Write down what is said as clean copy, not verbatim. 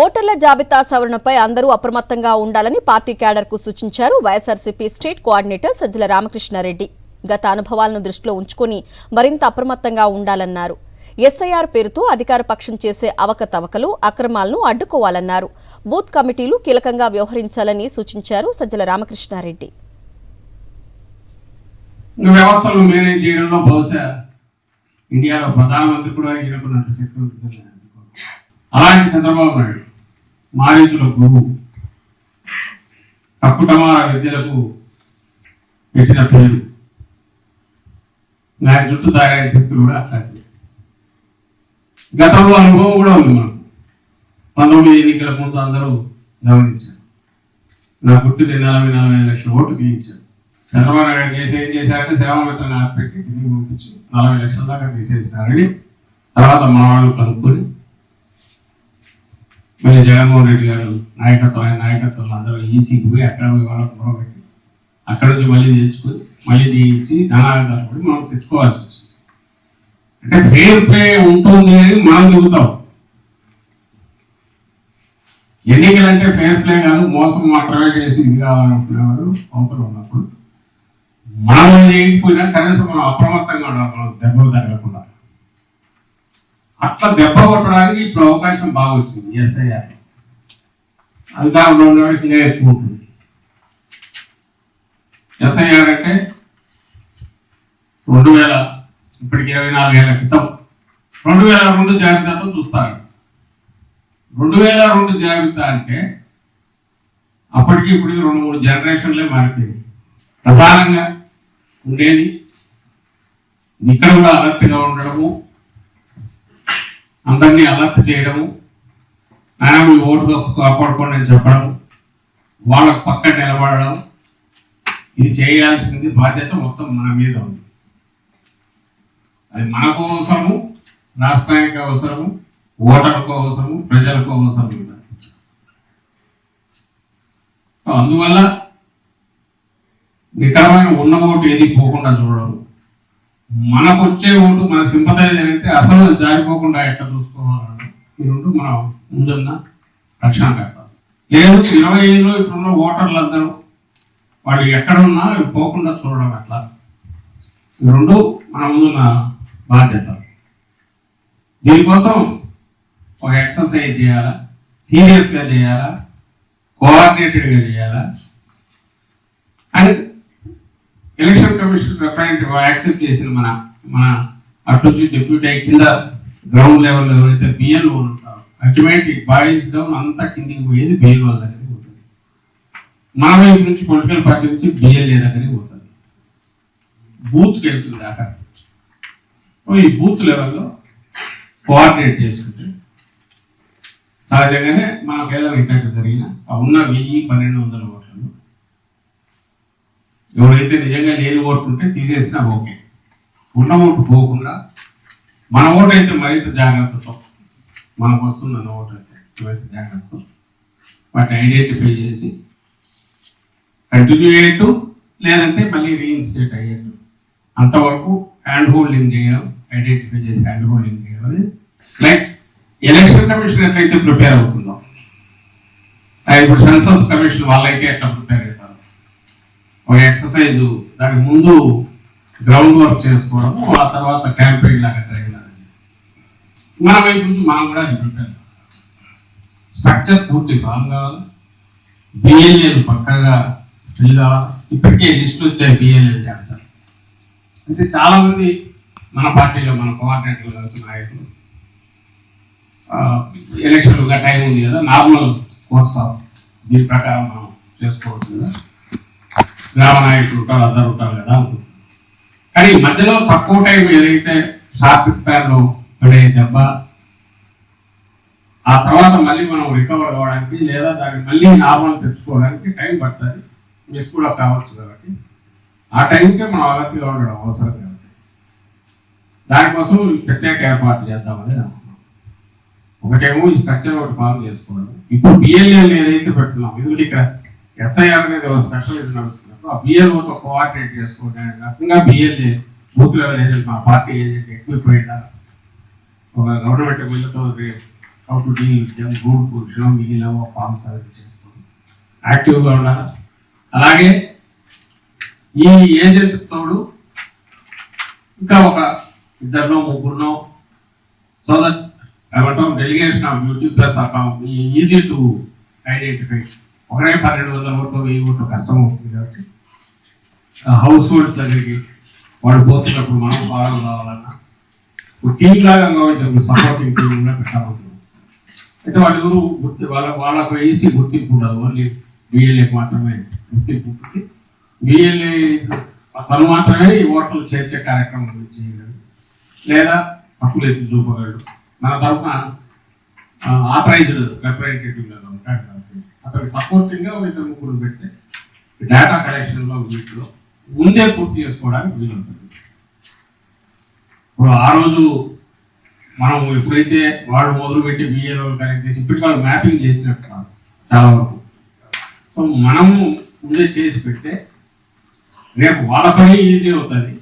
ఓటర్ల జాబితా సవరణపై అందరూ అప్రమత్తంగా ఉండాలని పార్టీ క్యాడర్కు సూచించారు వైఎస్ఆర్సీపీ స్టేట్ కోఆర్డినేటర్ సజ్జల రామకృష్ణారెడ్డి. గత అనుభవాలను దృష్టిలో ఉంచుకుని మరింత అప్రమత్తంగా ఉండాలన్నారు. ఎస్ఐఆర్ పేరుతో అధికార పక్షం చేసే అవకతవకలు, అక్రమాలను అడ్డుకోవాలన్నారు. బూత్ కమిటీలు కీలకంగా వ్యవహరించాలని సూచించారు సజ్జల రామకృష్ణారెడ్డి. వ్యవస్థలను మేనేజ్ చేయడంలో బహుశా ఇండియాలో ప్రధానమంత్రి కూడా ఈయనకున్నంత శక్తి ఉంటుంది. అలాంటి చంద్రబాబు నాయుడు మారీచుల గురువు, కక్కుటమార విద్యలకు పెట్టిన పేరు, ఆయన చుట్టూ తయారైన శక్తులు కూడా అట్లాంటివి. గతంలో అనుభవం కూడా ఉంది మనకు. 19 ఎన్నికల ముందు అందరూ గమనించారు. నా గుర్తుని 40-45 లక్షల ఓట్లు తీయించారు. చంద్రబాబు నాయుడు ఏం చేశారంటే సేవామిత్రని పెట్టి తిరిగి పంపించి 40 లక్షల దాకా తీసేసినారని తర్వాత మన వాళ్ళు కనుక్కొని మళ్ళీ జగన్మోహన్ రెడ్డి గారు ఆయన నాయకత్వంలో అందరూ ఈసీకి పోయి అక్కడ పోయి వాళ్ళకు మొదలుపెట్టి అక్కడ నుంచి మళ్ళీ తెచ్చుకొని మళ్ళీ చేయించి నానావిధాలు కూడా మనం తెచ్చుకోవాల్సి వచ్చింది. అంటే ఫెయిర్ ప్లే ఉంటుంది అని మనం చెబుతాం. ఎన్నికలంటే ఫెయిర్ ప్లే కాదు, మోసం మాత్రమే చేసి ఇది కావాలనుకునేవారు అవసరం ఉన్నప్పుడు మనం చేయకపోయినా కనీసం మనం అప్రమత్తంగా ఉండాలి, మనం దెబ్బలు తగలకుండా. అట్లా దెబ్బ కొట్టడానికి ఇప్పుడు అవకాశం బాగా వచ్చింది. ఎస్ఐఆర్ అధికారంలో ఉండేవాడికి ఇంకా ఎక్కువ ఉంటుంది. ఎస్ఐఆర్ అంటే 2000 ఇప్పటికి 24 ఏళ్ల క్రితం 2002 జాబితాతో చూస్తారు. 2002 జాబితా అంటే అప్పటికి ఇప్పటికి 2-3 జనరేషన్లే మారిపోయింది. ప్రధానంగా ఉండేది ఇక్కడ కూడా అలర్ట్గా ఉండడము, అందరినీ అలర్ట్ చేయడము, మీ ఓటు కాపాడుకోండి అని చెప్పడం, వాళ్ళకు పక్కన నిలబడడం, ఇది చేయాల్సింది బాధ్యత మొత్తం మన మీద ఉంది. అది మనకు అవసరము, రాష్ట్రానికి అవసరము, ఓటర్లకు అవసరము, ప్రజలకు అవసరం. అందువల్ల నికరమైన ఉన్న ఓటు ఏది పోకుండా చూడడం, మనకు వచ్చే ఓటు మన సింపతైజ్ జరిగితే అసలు జారిపోకుండా ఎట్లా చూసుకోవాలన్నా ఈ రెండు మనం ముందున్న రక్షణ కట్టాలి. లేదు 25లో ఇప్పుడున్న ఓటర్లు అందరూ వాళ్ళు ఎక్కడున్నా పోకుండా చూడడం ఎట్లా, ఈ రెండు మన ముందున్న బాధ్యత. దీనికోసం ఒక ఎక్సర్సైజ్ చేయాలా, సీరియస్గా చేయాలా, కోఆర్డినేటెడ్గా చేయాలా. And election commission representative accept చేసిన మన అట్నుంచి డిప్యూటీ కింద గ్రౌండ్ లెవెల్లో ఎవరైతే బిఎల్ఓ ఉంటారో అల్టిమేట్ బాడీస్ డౌన్ అంతా కిందికి పోయేది బిఎల్ఓ దగ్గరికి పోతుంది. మన వైపు నుంచి పొలిటికల్ పార్టీ నుంచి బిఎల్ఏ దగ్గరికి పోతుంది, బూత్కి వెళ్తుంది అక్కడ. సో ఈ బూత్ లెవెల్లో కోఆర్డినేట్ చేసుకుంటే సహజంగానే మనకు ఏదైనా ఇంటర్వ్యూ జరిగిన ఉన్న 1000-1200 ఓట్లను ఎవరైతే నిజంగా లేని ఓటు ఉంటే తీసేసినా ఓకే, ఉన్న ఓటు పోకుండా మన ఓటు అయితే మరింత జాగ్రత్తతో, మనకు వస్తున్న ఓటు అయితే మరింత జాగ్రత్తతో వాటిని ఐడెంటిఫై చేసి కంటిన్యూ అయ్యేట్టు, లేదంటే మళ్ళీ రీఇన్స్టేట్ అయ్యేట్టు అంతవరకు హ్యాండ్ హోల్డింగ్ చేయడం, ఐడెంటిఫై చేసి హ్యాండ్ హోల్డింగ్ చేయడం అనేది లైక్ ఎలక్షన్ కమిషన్ ఎట్లయితే ప్రిపేర్ అవుతుందో, ఇప్పుడు సెన్సస్ కమిషన్ వాళ్ళైతే ఎట్లా ప్రిపేర్ అవుతారు, ఒక ఎక్సర్సైజ్ దానికి ముందు గ్రౌండ్ వర్క్ చేసుకోవడము, ఆ తర్వాత క్యాంపెయిన్ లాగా జరిగినది. మన వైపు నుంచి మనం కూడా ప్రిపేర్ స్ట్రక్చర్ పూర్తి ఫామ్ కావాలి, బిఎల్ఏలు పక్కగా ఫిల్ కావాలి. ఇప్పటికే లిస్టులు వచ్చాయి బిఎల్ఏలు చేస్తారు. అయితే చాలా మంది మన పార్టీలో మన కోఆర్డినేటర్లు కలిసి నాయకులు ఎలక్షన్లుగా టైం ఉంది కదా, నార్మల్ కోర్స్ ఆఫ్ దీని ప్రకారం మనం చేసుకోవచ్చు కదా, గ్రామ నాయకులు ఉంటారు, అందరు ఉంటారు కదా అనుకుంటున్నాం. కానీ మధ్యలో తక్కువ టైం ఏదైతే షార్ట్ స్పాన్లో పడే దెబ్బ, ఆ తర్వాత మళ్ళీ మనం రికవర్ అవ్వడానికి లేదా దాన్ని మళ్ళీ నార్మల్ తెచ్చుకోవడానికి టైం పడుతుంది, మిస్ కూడా కావచ్చు. కాబట్టి ఆ టైంకే మనం అలర్ట్గా ఉండడం అవసరం. కాబట్టి దానికోసం ప్రత్యేక ఏర్పాటు చేద్దామని అనుకున్నాం. ఒకటేమో ఈ స్ట్రక్చర్ ఒకటి ఫామ్ చేసుకోవడం. ఇప్పుడు బిఎల్ఏలు ఏదైతే పెడుతున్నాం, ఎందుకంటే ఇక్కడ ఎస్ఐఆర్ అనేది ఒక స్పెషలిస్ట్ నడుస్తున్నప్పుడు ఆ బిఎల్ఓతో కోఆర్డినేట్ చేసుకోవడానికి కాకుండా బిఎల్ఏ బూత్ లెవెల్ ఏజెంట్, మా పార్టీ ఏజెంట్ ఎక్విప్ అయ్యారు, ఒక గవర్నమెంట్ బిల్లుతో how to deal with them, rule position, మిగిలిన ఫార్మ్స్ అవి చేస్తాం, యాక్టివ్గా ఉండాలి. అలాగే ఈ ఏజెంట్ తోడు ఇంకా ఒక ఇద్దరినో ముగ్గురునో, సో దట్ ఏమంటాం delegation of duty plus account easy to identify. ఒకరే 1200 ఓట్లు 1000 ఓట్లు కష్టం అవుతుంది కాబట్టి హౌస్ హోల్డ్స్ దగ్గరికి వాడు పోతున్నప్పుడు మనం ఫాలో కావాలన్నా టీం లాగా సపోర్టింగ్ టీం కూడా పెట్టాలనుకున్నాం. అయితే వాళ్ళు ఎవరు వాళ్ళకు ఈసీ గుర్తింపు ఉండదు, ఓన్లీ బిఎల్ఏకి మాత్రమే గుర్తింపు ఉంటుంది. బిఎల్ఏ తను మాత్రమే ఈ ఓట్లు చేర్చే కార్యక్రమం చేయగలరు లేదా హక్కులు ఎత్తి చూపగలడు. మన తరఫున ఆథరైజ్డ్ రిప్రజెంటేటివ్ లాగా ఉంటాడు కాబట్టి అతనికి సపోర్టింగ్గా ఇద్దరు ముగ్గురు పెడితే డేటా కలెక్షన్లో వీటిలో ముందే పూర్తి చేసుకోవడానికి వీలవుతుంది. ఇప్పుడు ఆ రోజు మనం ఎప్పుడైతే వాళ్ళు మొదలుపెట్టి బిఏలో కనెక్ట్ చేసి ఇప్పటికి వాళ్ళు మ్యాపింగ్ చేసినట్టు కాదు చాలా వరకు. సో మనము ముందే చేసి పెడితే రేపు వాళ్ళ పని ఈజీ అవుతుంది,